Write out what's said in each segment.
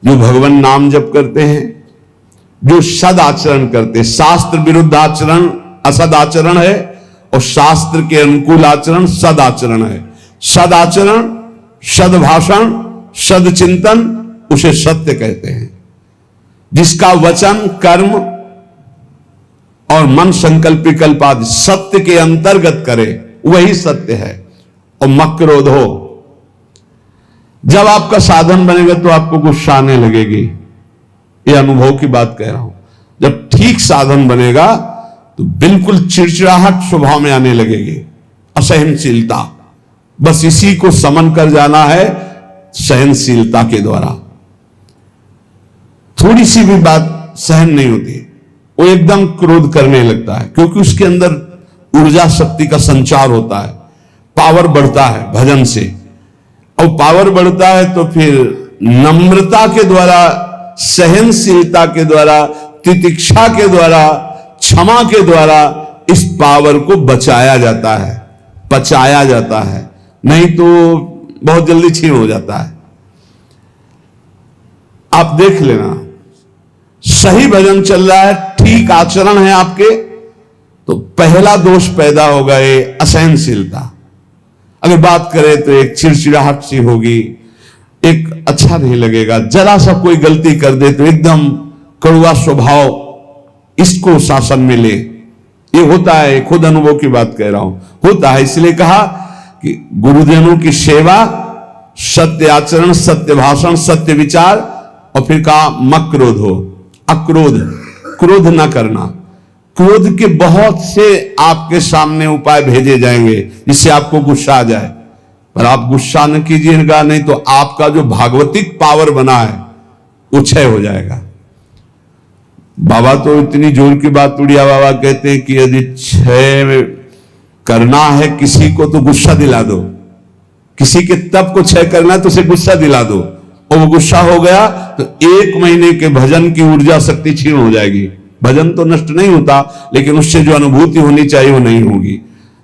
जो भगवान नाम जप करते हैं, जो सद आचरण करते हैं। शास्त्र विरुद्ध आचरण असद आचरण है और शास्त्र के अनुकूल आचरण सद आचरण है। सद आचरण, सद भाषण, सद चिंतन, उसे सत्य कहते हैं। जिसका वचन, कर्म और मन संकल्प विकल्प आदि सत्य के अंतर्गत करे, वही सत्य है। और मक्रोध हो, जब आपका साधन बनेगा तो आपको गुस्सा आने लगेगी। ये अनुभव की बात कह रहा हूं। जब ठीक साधन बनेगा तो बिल्कुल चिड़चिड़ाहट स्वभाव में आने लगेगी, असहनशीलता। बस इसी को समन कर जाना है सहनशीलता के द्वारा। थोड़ी सी भी बात सहन नहीं होती, वो एकदम क्रोध करने लगता है, क्योंकि उसके अंदर ऊर्जा शक्ति का संचार होता है, पावर बढ़ता है भजन से। और पावर बढ़ता है तो फिर नम्रता के द्वारा, सहनशीलता के द्वारा, तितिक्षा के द्वारा, क्षमा के द्वारा इस पावर को बचाया जाता है, पचाया जाता है, नहीं तो बहुत जल्दी छीन हो जाता है। आप देख लेना, सही भजन चल रहा है, ठीक आचरण है आपके, तो पहला दोष पैदा होगा ये असहनशीलता। अगर बात करें तो एक चिड़चिड़ाहट सी होगी, एक अच्छा नहीं लगेगा। जरा सा कोई गलती कर दे तो एकदम कड़वा स्वभाव, इसको शासन में ले। ये होता है, खुद अनुभव की बात कह रहा हूं, होता है। इसलिए कहा कि गुरुजनों की सेवा, सत्य आचरण, सत्य भाषण, सत्य विचार, और फिर कहा मक्रोध हो, अक्रोध, क्रोध ना करना। क्रोध के बहुत से आपके सामने उपाय भेजे जाएंगे जिससे आपको गुस्सा आ जाए, पर आप गुस्सा न कीजिएगा, नहीं तो आपका जो भागवतिक पावर बना है वो क्षय हो जाएगा। बाबा तो इतनी जोर की बात, उड़िया बाबा कहते हैं कि यदि क्षय करना है किसी को तो गुस्सा दिला दो, किसी के तप को क्षय करना है तो उसे गुस्सा दिला दो, और वो गुस्सा हो गया तो 1 महीने के भजन की ऊर्जा शक्ति क्षीण हो जाएगी। भजन तो नष्ट नहीं होता, लेकिन उससे जो अनुभूति होनी चाहिए वो नहीं होगी।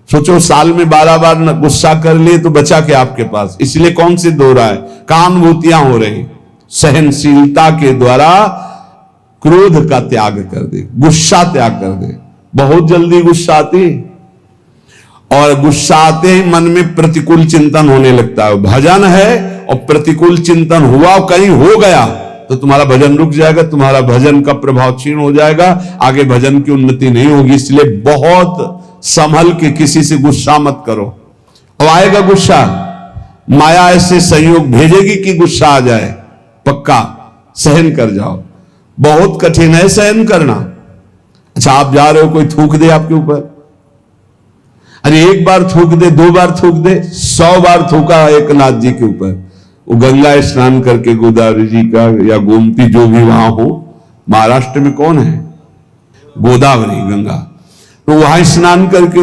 सोचो, साल में 12 बार गुस्सा कर लिए तो बचा क्या आपके पास? इसलिए कौन सी दो रहा है, कहां अनुभूतियां हो रही? सहनशीलता के द्वारा क्रोध का त्याग कर दे, गुस्सा त्याग कर दे। बहुत जल्दी गुस्सा आती, और गुस्सा आते ही मन में प्रतिकूल चिंतन होने लगता है। भजन है और प्रतिकूल चिंतन हुआ, कहीं हो गया तो तुम्हारा भजन रुक जाएगा, तुम्हारा भजन का प्रभाव क्षीण हो जाएगा, आगे भजन की उन्नति नहीं होगी। इसलिए बहुत संभल के किसी से गुस्सा मत करो। और आएगा गुस्सा, माया ऐसे संयोग भेजेगी कि गुस्सा आ जाए, पक्का सहन कर जाओ। बहुत कठिन है सहन करना। अच्छा, आप जा रहे हो, कोई थूक दे आपके ऊपर, अरे 1 बार थूक दे, 2 बार थूक दे, 100 बार थूका एक नाथ जी के ऊपर। वो गंगा स्नान करके, गोदावरी जी का या गोमती जो भी वहां हो, महाराष्ट्र में कौन है, गोदावरी गंगा, तो वहां स्नान करके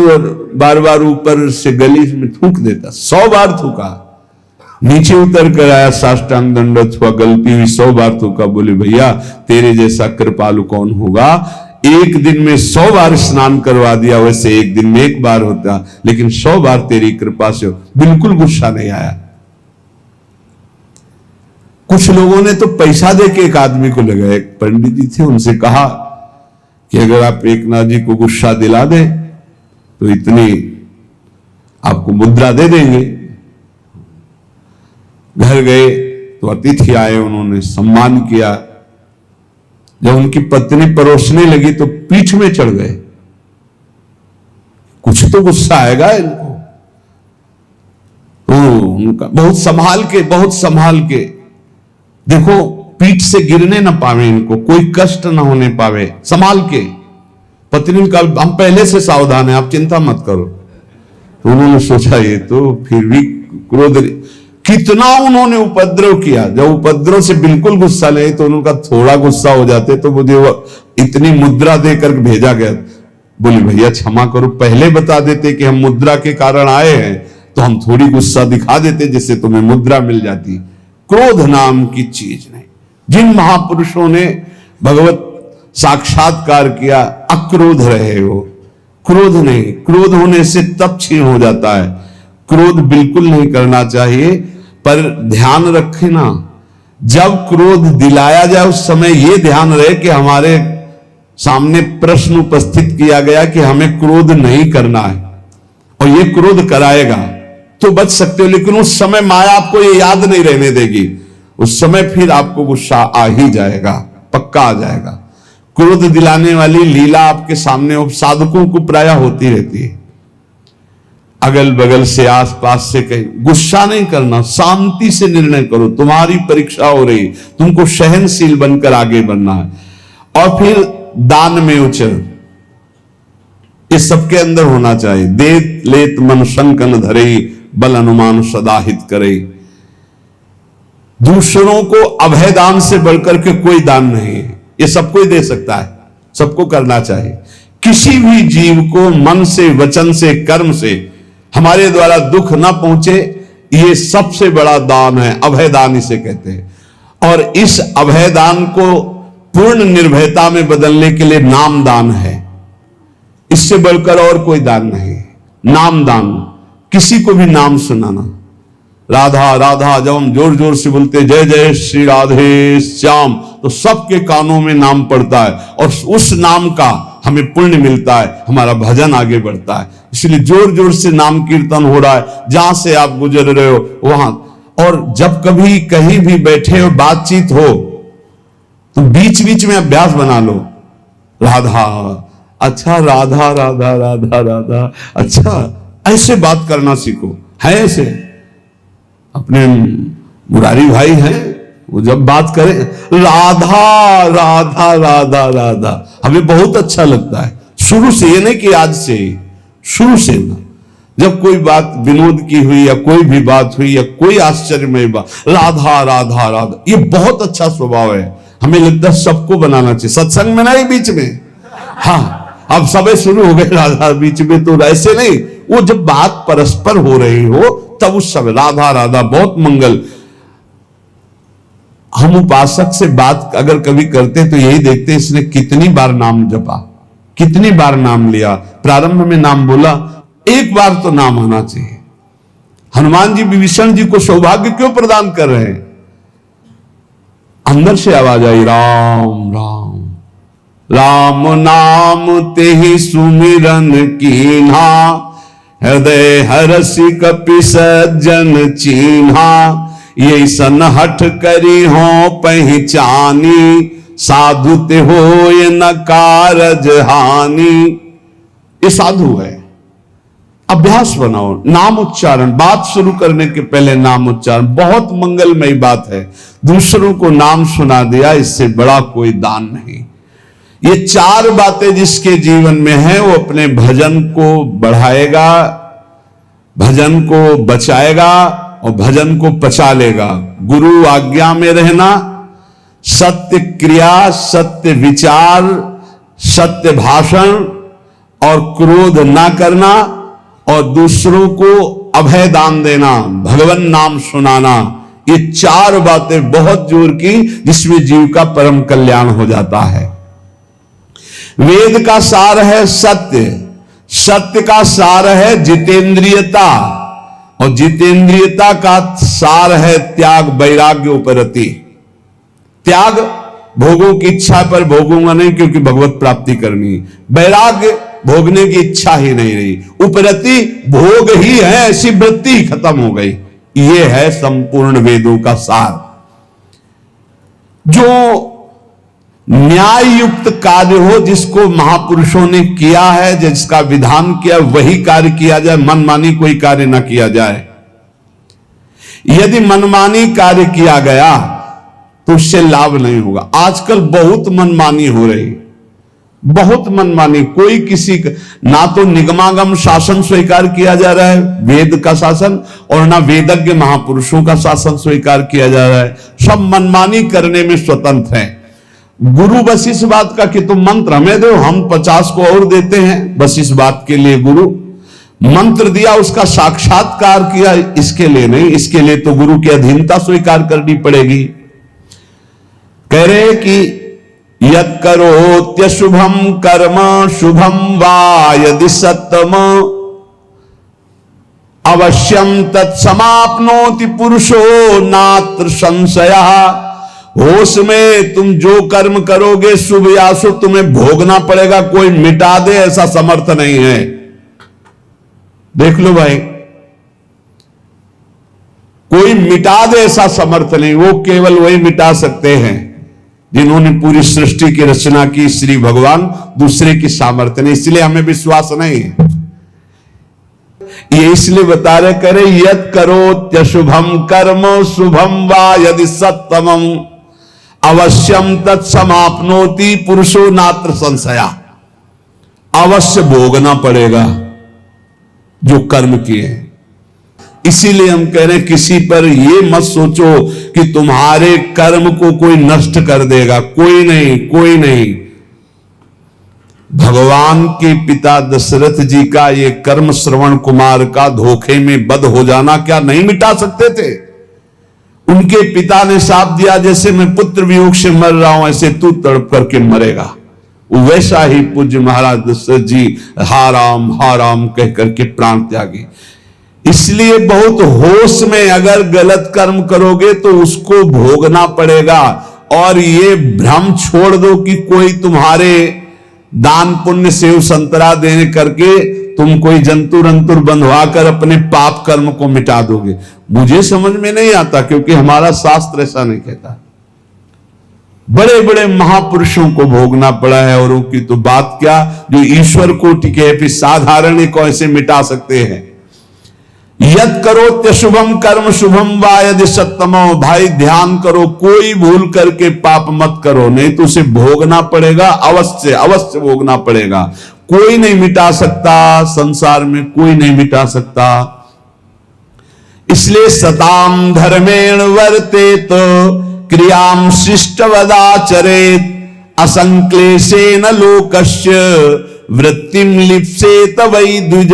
बार बार ऊपर से गली में थूक देता। 100 बार थूका, नीचे उतर कर आया, साष्टांग दंडवत हुआ, गलती हुई, 100 बार थूका। बोले भैया तेरे जैसा कृपालु कौन होगा, एक दिन में 100 बार स्नान करवा दिया, वैसे एक दिन में 1 बार होता, लेकिन 100 बार तेरी कृपा से। बिल्कुल गुस्सा नहीं आया। कुछ लोगों ने तो पैसा देके एक आदमी को लगाया, एक पंडित जी थे, उनसे कहा कि अगर आप एकनाथ जी को गुस्सा दिला दे तो इतनी आपको मुद्रा दे देंगे। घर गए तो अतिथि आए, उन्होंने सम्मान किया। जब उनकी पत्नी परोसने लगी तो पीठ में चढ़ गए, कुछ तो गुस्सा आएगा इनको। तो उनका बहुत संभाल के देखो, पीठ से गिरने ना पावे, इनको कोई कष्ट ना होने पावे, संभाल के। पत्नी का हम पहले से सावधान है, आप चिंता मत करो। तो उन्होंने सोचा ये तो फिर भी क्रोध, कितना उन्होंने उपद्रव किया। जब उपद्रव से बिल्कुल गुस्सा नहीं तो उनका थोड़ा गुस्सा हो जाते तो मुझे इतनी मुद्रा देकर भेजा गया। बोले भैया क्षमा करो, पहले बता देते कि हम मुद्रा के कारण आए हैं तो हम थोड़ी गुस्सा दिखा देते, जिससे तुम्हें मुद्रा मिल जाती। क्रोध नाम की चीज नहीं। जिन महापुरुषों ने भगवत साक्षात्कार किया, अक्रोध रहे हो, क्रोध नहीं। क्रोध होने से तप क्षीण हो जाता है। क्रोध बिल्कुल नहीं करना चाहिए, पर ध्यान रखना जब क्रोध दिलाया जाए उस समय यह ध्यान रहे कि हमारे सामने प्रश्न उपस्थित किया गया कि हमें क्रोध नहीं करना है, और यह क्रोध कराएगा तो बच सकते हो, लेकिन उस समय माया आपको ये याद नहीं रहने देगी। उस समय फिर आपको गुस्सा आ ही जाएगा, पक्का आ जाएगा। क्रोध दिलाने वाली लीला आपके सामने साधकों को प्रायः होती रहती है। अगल बगल से आसपास से कहीं गुस्सा नहीं करना, शांति से निर्णय करो। तुम्हारी परीक्षा हो रही, तुमको सहनशील बनकर आगे बढ़ना है। और फिर दान में उचर, ये सबके अंदर होना चाहिए। देत लेत मन शंकन धरे, बल अनुमान सदा हित करे। दूसरों को अभय दान से बढ़कर के कोई दान नहीं है, ये सबको ही दे सकता है, सबको करना चाहिए। किसी भी जीव को मन से, वचन से, कर्म से हमारे द्वारा दुख ना पहुंचे, ये सबसे बड़ा दान है, अभय दान इसे कहते हैं। और इस अभय दान को पूर्ण निर्भयता में बदलने के लिए नाम दान है, इससे बढ़कर और कोई दान नहीं। नाम दान, किसी को भी नाम सुनाना। राधा राधा जब हम जोर जोर से बोलते जय जय श्री राधे श्याम, तो सबके कानों में नाम पड़ता है और उस नाम का हमें पुण्य मिलता है, हमारा भजन आगे बढ़ता है। इसलिए जोर जोर से नाम कीर्तन हो रहा है जहां से आप गुजर रहे हो वहां। और जब कभी कहीं भी बैठे हो, बातचीत हो, तो बीच बीच में अभ्यास बना लो। राधा, अच्छा राधा राधा राधा राधा, अच्छा ऐसे बात करना सीखो। है ऐसे अपने मुरारी भाई हैं, वो जब बात करें राधा राधा राधा राधा, हमें बहुत अच्छा लगता है शुरू से, ये नहीं कि आज से, शुरू से ना। जब कोई बात विनोद की हुई या कोई भी बात हुई या कोई आश्चर्यमय बात, राधा राधा राधा, ये बहुत अच्छा स्वभाव है। हमें लगता है सबको बनाना चाहिए, सत्संग में नहीं, बीच में। हाँ, अब सब शुरू हो गए राधा बीच में, तो ऐसे नहीं। वो जब बात परस्पर हो रही हो तब उस समय राधा राधा, बहुत मंगल। हम उपासक से बात अगर कभी करते तो यही देखते इसने कितनी बार नाम जपा, कितनी बार नाम लिया। प्रारंभ में नाम बोला, एक बार तो नाम आना चाहिए। हनुमान जी विभीषण जी को सौभाग्य क्यों प्रदान कर रहे हैं? अंदर से आवाज आई, राम राम राम नाम तेहि सुमिरन कीन्हा, हृदय हरसि कपि सज्जन चीन्हा, ये सन हठ करी हो पहचानी, साधु ते होय न कारज हानि। ये साधु है। अभ्यास बनाओ, नाम उच्चारण, बात शुरू करने के पहले नाम उच्चारण बहुत मंगलमयी बात है। दूसरों को नाम सुना दिया, इससे बड़ा कोई दान नहीं। ये चार बातें जिसके जीवन में है वो अपने भजन को बढ़ाएगा, भजन को बचाएगा और भजन को पचा लेगा। गुरु आज्ञा में रहना, सत्य क्रिया, सत्य विचार, सत्य भाषण और क्रोध ना करना, और दूसरों को अभय दान देना, भगवान नाम सुनाना, ये चार बातें बहुत जोर की, जिसमें जीव का परम कल्याण हो जाता है। वेद का सार है सत्य, सत्य का सार है जितेंद्रियता, और जितेंद्रियता का सार है त्याग, वैराग्य, उपरति। त्याग, भोगों की इच्छा पर भोगूंगा नहीं क्योंकि भगवत प्राप्ति करनी। वैराग्य, भोगने की इच्छा ही नहीं रही। उपरति, भोग ही है, ऐसी वृत्ति खत्म हो गई। ये है संपूर्ण वेदों का सार। जो न्याय युक्त कार्य हो, जिसको महापुरुषों ने किया है, जिसका विधान किया, वही कार्य किया जाए, मनमानी कोई कार्य ना किया जाए। यदि मनमानी कार्य किया गया तो उससे लाभ नहीं होगा। आजकल बहुत मनमानी हो रही, बहुत मनमानी। कोई किसी का, ना तो निगमागम शासन स्वीकार किया जा रहा है, वेद का शासन, और ना वेदज्ञ महापुरुषों का शासन स्वीकार किया जा रहा है। सब मनमानी करने में स्वतंत्र हैं। गुरु बस इस बात का कि तुम मंत्र हमें दो, हम 50 को और देते हैं, बस इस बात के लिए गुरु मंत्र दिया, उसका साक्षात्कार किया, इसके लिए नहीं। इसके लिए तो गुरु की अधीनता स्वीकार करनी पड़ेगी। कह रहे कि यत् करोत्यशुभम कर्म शुभम वा यदि सत्तम, अवश्यम तत्समाप्नोति पुरुषो नात्र संशयः, होश में तुम जो कर्म करोगे शुभ या अशुभ तुम्हें भोगना पड़ेगा, कोई मिटा दे ऐसा समर्थ नहीं है। देख लो भाई, कोई मिटा दे ऐसा समर्थ नहीं, वो केवल वही मिटा सकते हैं जिन्होंने पूरी सृष्टि की रचना की, श्री भगवान, दूसरे की सामर्थ्य नहीं। इसलिए हमें विश्वास नहीं है। ये इसलिए बता रहे, करे यद करो त्यशुभम कर्म शुभम वा यदि सत्तमम अवश्यम तत्समाप्नोति पुरुषो नात्र संशया। अवश्य भोगना पड़ेगा जो कर्म किए हैं। इसीलिए हम कह रहे हैं किसी पर ये मत सोचो कि तुम्हारे कर्म को कोई नष्ट कर देगा, कोई नहीं, कोई नहीं। भगवान के पिता दशरथ जी का ये कर्म श्रवण कुमार का धोखे में बद हो जाना क्या नहीं मिटा सकते थे? उनके पिता ने शाप दिया, जैसे मैं पुत्र वियोग से मर रहा हूं ऐसे तू तड़प करके मरेगा। वैसा ही पूज्य महाराज दशरथ जी हा राम कह करके प्राण त्यागे। इसलिए बहुत होश में अगर गलत कर्म करोगे तो उसको भोगना पड़ेगा। और ये भ्रम छोड़ दो कि कोई तुम्हारे दान पुण्य सेव संतरा देने करके तुम कोई जंतु रंतुर बंधवा कर अपने पाप कर्म को मिटा दोगे। मुझे समझ में नहीं आता, क्योंकि हमारा शास्त्र ऐसा नहीं कहता। बड़े बड़े महापुरुषों को भोगना पड़ा है, और उनकी तो बात क्या, जो ईश्वर कोटि के फिर साधारण को ऐसे मिटा सकते हैं। यद करो त्यशुभम कर्म शुभम वा यदि सत्तमो। भाई ध्यान करो, कोई भूल करके पाप मत करो, नहीं तो उसे भोगना पड़ेगा, अवश्य अवश्य भोगना पड़ेगा। कोई नहीं मिटा सकता, संसार में कोई नहीं मिटा सकता। इसलिए सताम धर्मेण वर्तेत क्रियाम शिष्टवदाचरेत असंक्लेशेन लोकस्य वृत्तिम लिप्सेत वै द्विज।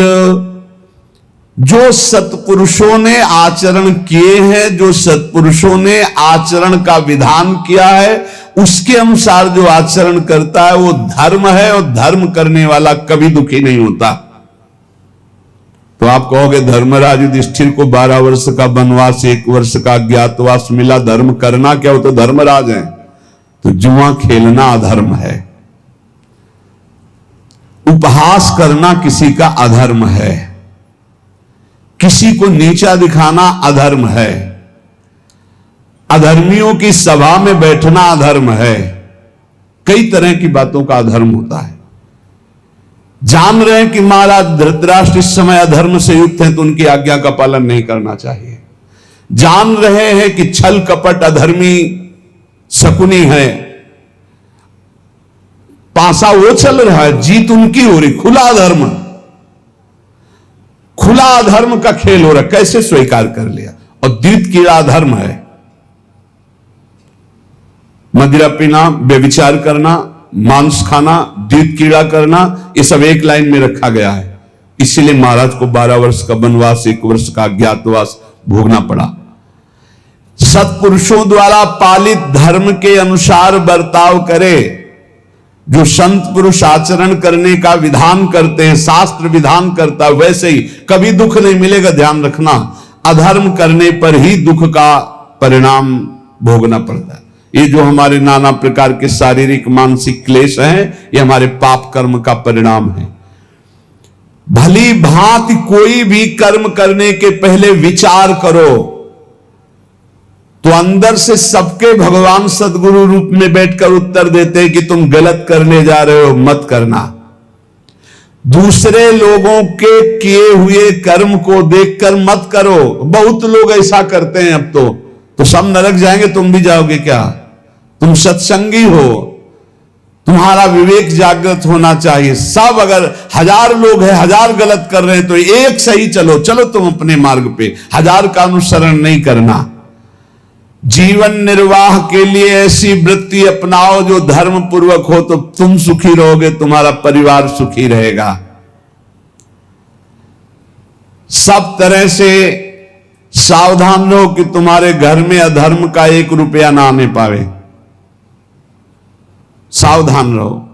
जो सत्पुरुषों ने आचरण किए हैं, जो सत्पुरुषों ने आचरण का विधान किया है, उसके अनुसार जो आचरण करता है वो धर्म है, और धर्म करने वाला कभी दुखी नहीं होता। तो आप कहोगे धर्मराज युधिष्ठिर को 12 वर्ष का वनवास, 1 वर्ष का अज्ञातवास मिला, धर्म करना क्या? वो तो धर्मराज है। तो जुआ खेलना अधर्म है, उपहास करना किसी का अधर्म है, किसी को नीचा दिखाना अधर्म है, अधर्मियों की सभा में बैठना अधर्म है। कई तरह की बातों का अधर्म होता है। जान रहे हैं कि महाराज धृतराष्ट्र इस समय अधर्म से युक्त हैं, तो उनकी आज्ञा का पालन नहीं करना चाहिए। जान रहे हैं कि छल कपट अधर्मी शकुनी है, पासा वो चल रहा है, जीत उनकी हो रही, खुला अधर्म, खुला अधर्म का खेल हो रहा, कैसे स्वीकार कर लिया? और द्वित कीड़ा अधर्म है। मदिरा पीना, व्यभिचार करना, मांस खाना, द्वित कीड़ा करना, ये सब एक लाइन में रखा गया है। इसीलिए महाराज को 12 वर्ष का वनवास, 1 वर्ष का अज्ञातवास भोगना पड़ा। सत्पुरुषों द्वारा पालित धर्म के अनुसार बर्ताव करे। जो संत पुरुष आचरण करने का विधान करते हैं, शास्त्र विधान करता है, वैसे ही कभी दुख नहीं मिलेगा। ध्यान रखना, अधर्म करने पर ही दुख का परिणाम भोगना पड़ता है। ये जो हमारे नाना प्रकार के शारीरिक मानसिक क्लेश हैं, ये हमारे पाप कर्म का परिणाम है। भली भांति कोई भी कर्म करने के पहले विचार करो, तो अंदर से सबके भगवान सदगुरु रूप में बैठकर उत्तर देते हैं कि तुम गलत करने जा रहे हो, मत करना। दूसरे लोगों के किए हुए कर्म को देखकर मत करो। बहुत लोग ऐसा करते हैं। अब तो सब नरक जाएंगे, तुम भी जाओगे क्या? तुम सत्संगी हो, तुम्हारा विवेक जागृत होना चाहिए। सब अगर 1000 लोग हैं, 1000 गलत कर रहे हैं, तो एक सही चलो तुम अपने मार्ग पे, 1000 का अनुसरण नहीं करना। जीवन निर्वाह के लिए ऐसी वृत्ति अपनाओ जो धर्म पूर्वक हो, तो तुम सुखी रहोगे, तुम्हारा परिवार सुखी रहेगा। सब तरह से सावधान रहो कि तुम्हारे घर में अधर्म का 1 रुपया ना आने पावे। सावधान रहो।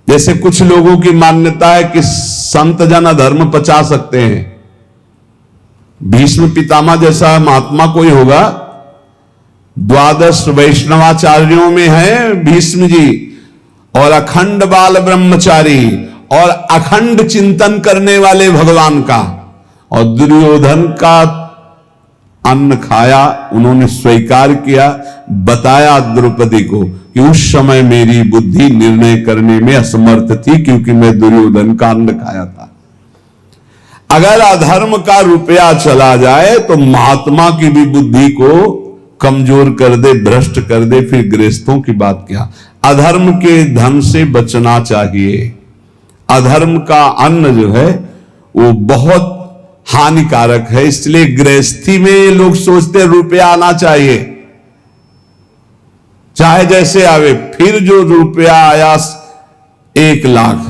जैसे कुछ लोगों की मान्यता है कि संत जन अधर्म पचा सकते हैं। भीष्म पितामह जैसा महात्मा कोई होगा द्वादश वैष्णवाचार्यों में है भीष्म जी, और अखंड बाल ब्रह्मचारी और अखंड चिंतन करने वाले भगवान का। और दुर्योधन का अन्न खाया, उन्होंने स्वीकार किया, बताया द्रौपदी को कि उस समय मेरी बुद्धि निर्णय करने में असमर्थ थी क्योंकि मैं दुर्योधन का अन्न खाया था। अगर अधर्म का रुपया चला जाए तो महात्मा की भी बुद्धि को कमजोर कर दे, भ्रष्ट कर दे, फिर गृहस्थों की बात क्या। अधर्म के धन से बचना चाहिए। अधर्म का अन्न जो है वो बहुत हानिकारक है, इसलिए गृहस्थी में ये लोग सोचते हैं रुपया आना चाहिए, चाहे जैसे आवे। फिर जो रुपया आया 1 लाख,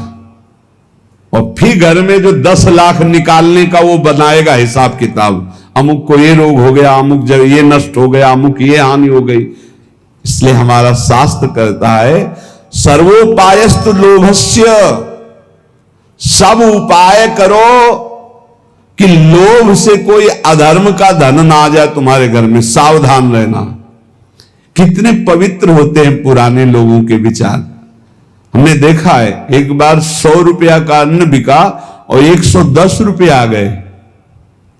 और फिर घर में जो 10 लाख निकालने का वो बनाएगा हिसाब किताब। अमुक को ये रोग हो गया, अमुक जब ये नष्ट हो गया, अमुक ये हानि हो गई। इसलिए हमारा शास्त्र कहता है सर्वोपायस्तु लोभस्य, सब उपाय करो कि लोभ से कोई अधर्म का धन ना आ जाए तुम्हारे घर में, सावधान रहना। कितने पवित्र होते हैं पुराने लोगों के विचार। हमने देखा है एक बार 100 रुपया का अन्न बिका और 110 रुपया आ गए।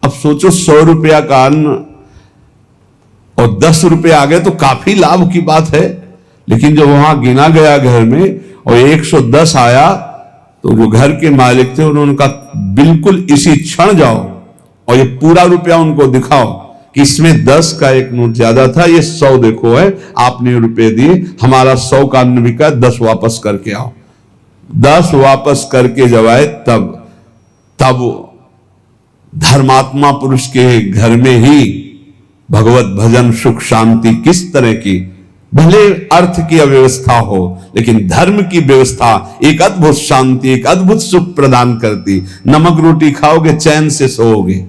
अब सोचो 100 रुपया का अन्न और 10 रुपये आ गए तो काफी लाभ की बात है। लेकिन जब वहां गिना गया घर में और 110 आया तो जो घर के मालिक थे उन्होंने कहा बिल्कुल इसी क्षण जाओ और ये पूरा रुपया उनको दिखाओ कि इसमें 10 का एक नोट ज्यादा था, ये 100 देखो है, आपने रुपए दिए, हमारा 100 का अन्न बिका, 10 वापस करके आओ। 10 वापस करके जब आए तब धर्मात्मा पुरुष के घर में ही भगवत भजन सुख शांति किस तरह की, भले अर्थ की अव्यवस्था हो लेकिन धर्म की व्यवस्था एक अद्भुत शांति, एक अद्भुत सुख प्रदान करती। नमक रोटी खाओगे चैन से सोओगे।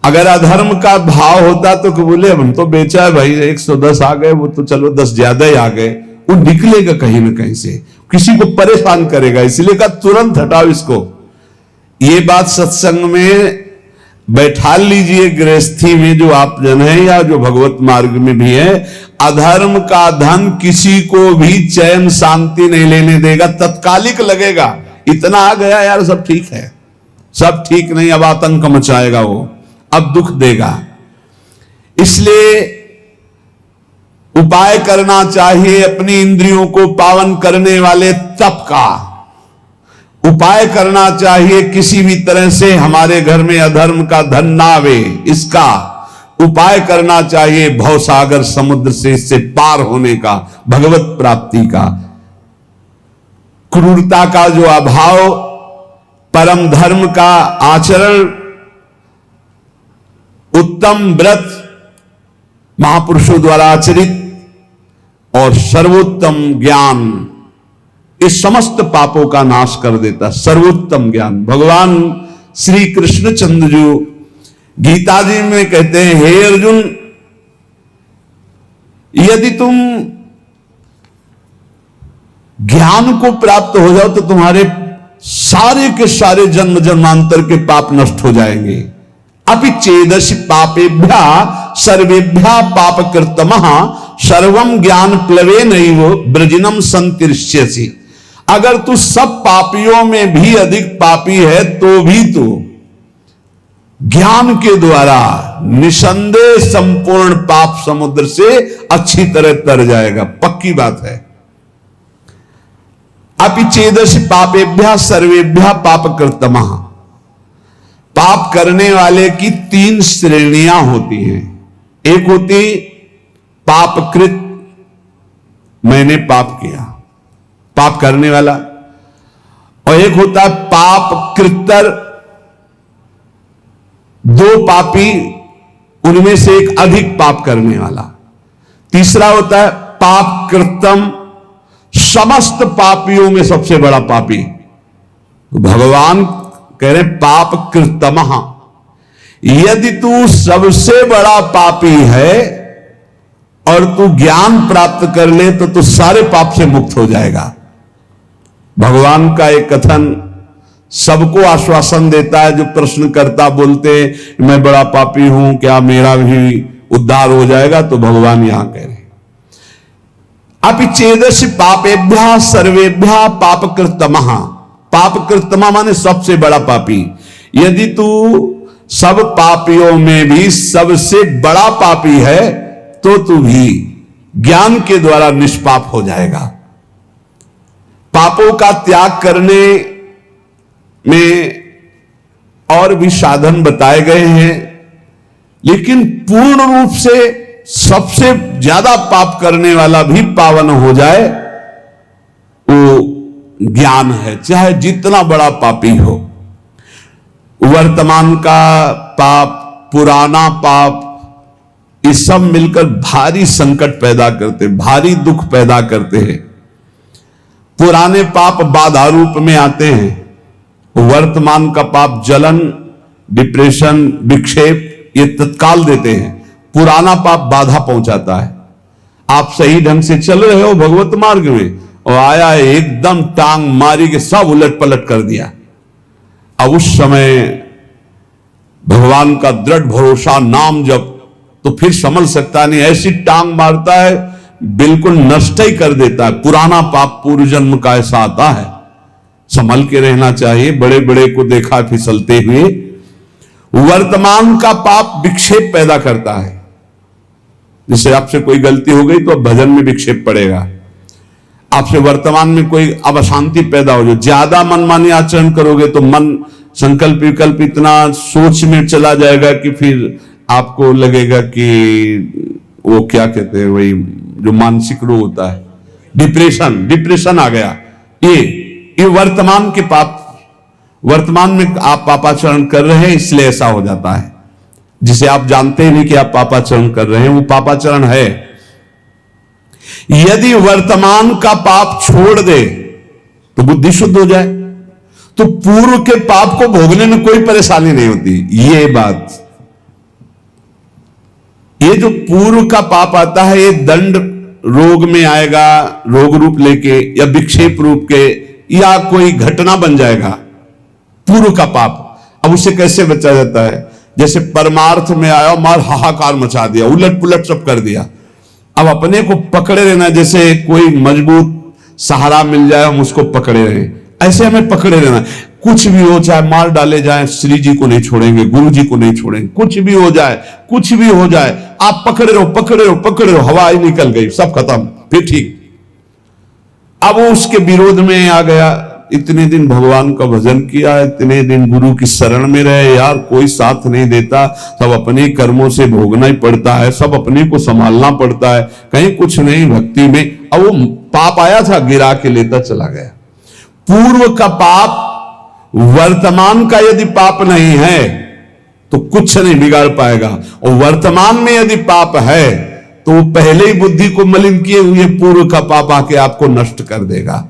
अगर अधर्म का भाव होता तो बोले हम तो बेचा है भाई, 110 आ गए, वो तो चलो 10 ज्यादा ही आ गए, वो निकलेगा कहीं ना कहीं से, किसी को परेशान करेगा। इसलिए कहा तुरंत हटाओ इसको। ये बात सत्संग में बैठा लीजिए, गृहस्थी में जो आप जन है या जो भगवत मार्ग में भी है, अधर्म का धन किसी को भी चैन शांति नहीं लेने देगा। तत्कालिक लगेगा इतना आ गया यार, सब ठीक है, सब ठीक नहीं, अब आतंक मचाएगा वो, अब दुख देगा। इसलिए उपाय करना चाहिए अपनी इंद्रियों को पावन करने वाले तप का। उपाय करना चाहिए किसी भी तरह से हमारे घर में अधर्म का धन ना आवे, इसका उपाय करना चाहिए। भवसागर समुद्र से इससे पार होने का, भगवत प्राप्ति का, क्रूरता का जो अभाव, परम धर्म का आचरण, उत्तम व्रत महापुरुषों द्वारा आचरित और सर्वोत्तम ज्ञान, इस समस्त पापों का नाश कर देता। सर्वोत्तम ज्ञान भगवान श्री कृष्ण चंद्र जो गीता जी में कहते हैं, हे अर्जुन, यदि तुम ज्ञान को प्राप्त हो जाओ तो तुम्हारे सारे के सारे जन्म जन्मांतर के पाप नष्ट हो जाएंगे। अपि चेदसि पापेभ्या सर्वेभ्या पाप कृतमः सर्वम ज्ञान प्लवे नैव ब्रजिनम संतिष्यसि। अगर तू सब पापियों में भी अधिक पापी है तो भी तू ज्ञान के द्वारा निसंदेह संपूर्ण पाप समुद्र से अच्छी तरह तर जाएगा, पक्की बात है। अपि चेदसि पापेभ्या सर्वेभ्या पाप कृतमः। पाप करने वाले की 3 श्रेणियां होती हैं। एक होती पापकृत, मैंने पाप किया, पाप करने वाला, और एक होता है पाप कृत्तर, 2 पापी उनमें से एक अधिक पाप करने वाला। तीसरा होता है पाप कृतम, समस्त पापियों में सबसे बड़ा पापी। तो भगवान कह रहे पाप कृतमः, यदि तू सबसे बड़ा पापी है और तू ज्ञान प्राप्त कर ले तो तू सारे पाप से मुक्त हो जाएगा। भगवान का एक कथन सबको आश्वासन देता है। जो प्रश्न करता बोलते मैं बड़ा पापी हूं, क्या मेरा भी उद्धार हो जाएगा। तो भगवान यहां कह रहे हैं अपि चेदस्य पापेभ्यः सर्वेभ्यः पापकृतमः। पापकृतमः माने सबसे बड़ा पापी। यदि तू सब पापियों में भी सबसे बड़ा पापी है तो तू भी ज्ञान के द्वारा निष्पाप हो जाएगा। पापों का त्याग करने में और भी साधन बताए गए हैं, लेकिन पूर्ण रूप से सबसे ज्यादा पाप करने वाला भी पावन हो जाए वो ज्ञान है, चाहे जितना बड़ा पापी हो। वर्तमान का पाप, पुराना पाप, ये सब मिलकर भारी संकट पैदा करते, भारी दुख पैदा करते हैं। पुराने पाप बाधा रूप में आते हैं, वर्तमान का पाप जलन, डिप्रेशन, विक्षेप ये तत्काल देते हैं। पुराना पाप बाधा पहुंचाता है। आप सही ढंग से चल रहे हो भगवत मार्ग में और आया एकदम टांग मारी के सब उलट पलट कर दिया। अब उस समय भगवान का दृढ़ भरोसा, नाम जप, तो फिर समझ सकता नहीं, ऐसी टांग मारता है बिल्कुल नष्ट ही कर देता है। पुराना पाप पूर्व जन्म का ऐसा आता है, संभल के रहना चाहिए। बड़े बड़े को देखा फिसलते हुए। वर्तमान का पाप विक्षेप पैदा करता है। जैसे आपसे कोई गलती हो गई तो अब भजन में विक्षेप पड़ेगा। आपसे वर्तमान में कोई अब अशांति पैदा हो जाए, ज्यादा मनमानी आचरण करोगे तो मन संकल्प विकल्प इतना सोच में चला जाएगा कि फिर आपको लगेगा कि वो क्या कहते हैं, वही जो मानसिक रोग होता है, डिप्रेशन आ गया। ये वर्तमान के पाप, वर्तमान में आप पापाचरण कर रहे हैं इसलिए ऐसा हो जाता है। जिसे आप जानते ही नहीं कि आप पापाचरण कर रहे हैं, वो पापाचरण है। यदि वर्तमान का पाप छोड़ दे तो बुद्धि शुद्ध हो जाए तो पूर्व के पाप को भोगने में कोई परेशानी नहीं होती। ये बात, ये जो पूर्व का पाप आता है ये दंड रोग में आएगा, रोग रूप लेके या विक्षेप रूप के, या कोई घटना बन जाएगा पूर्व का पाप। अब उसे कैसे बचा जाता है? जैसे परमार्थ में आया, मार हाहाकार मचा दिया, उलट पुलट सब कर दिया। अब अपने को पकड़े रहना, जैसे कोई मजबूत सहारा मिल जाए हम उसको पकड़े रहें, ऐसे हमें पकड़े रहना। कुछ भी हो, चाहे मार डाले जाए, श्री जी को नहीं छोड़ेंगे, गुरु जी को नहीं छोड़ेंगे। कुछ भी हो जाए, कुछ भी हो जाए, आप पकड़े रहो, पकड़े रहो, पकड़े रहो। हवा ही निकल गई, सब खत्म, फिर ठीक। अब वो उसके विरोध में आ गया। इतने दिन भगवान का भजन किया, इतने दिन गुरु की शरण में रहे, यार कोई साथ नहीं देता, सब अपने कर्मों से भोगना ही पड़ता है, सब अपने को संभालना पड़ता है, कहीं कुछ नहीं भक्ति में। अब वो पाप आया था, गिरा के लेता चला गया। पूर्व का पाप वर्तमान का यदि पाप नहीं है तो कुछ नहीं बिगाड़ पाएगा, और वर्तमान में यदि पाप है तो पहले ही बुद्धि को मलिन किए हुए पूर्व का पाप आके आपको नष्ट कर देगा।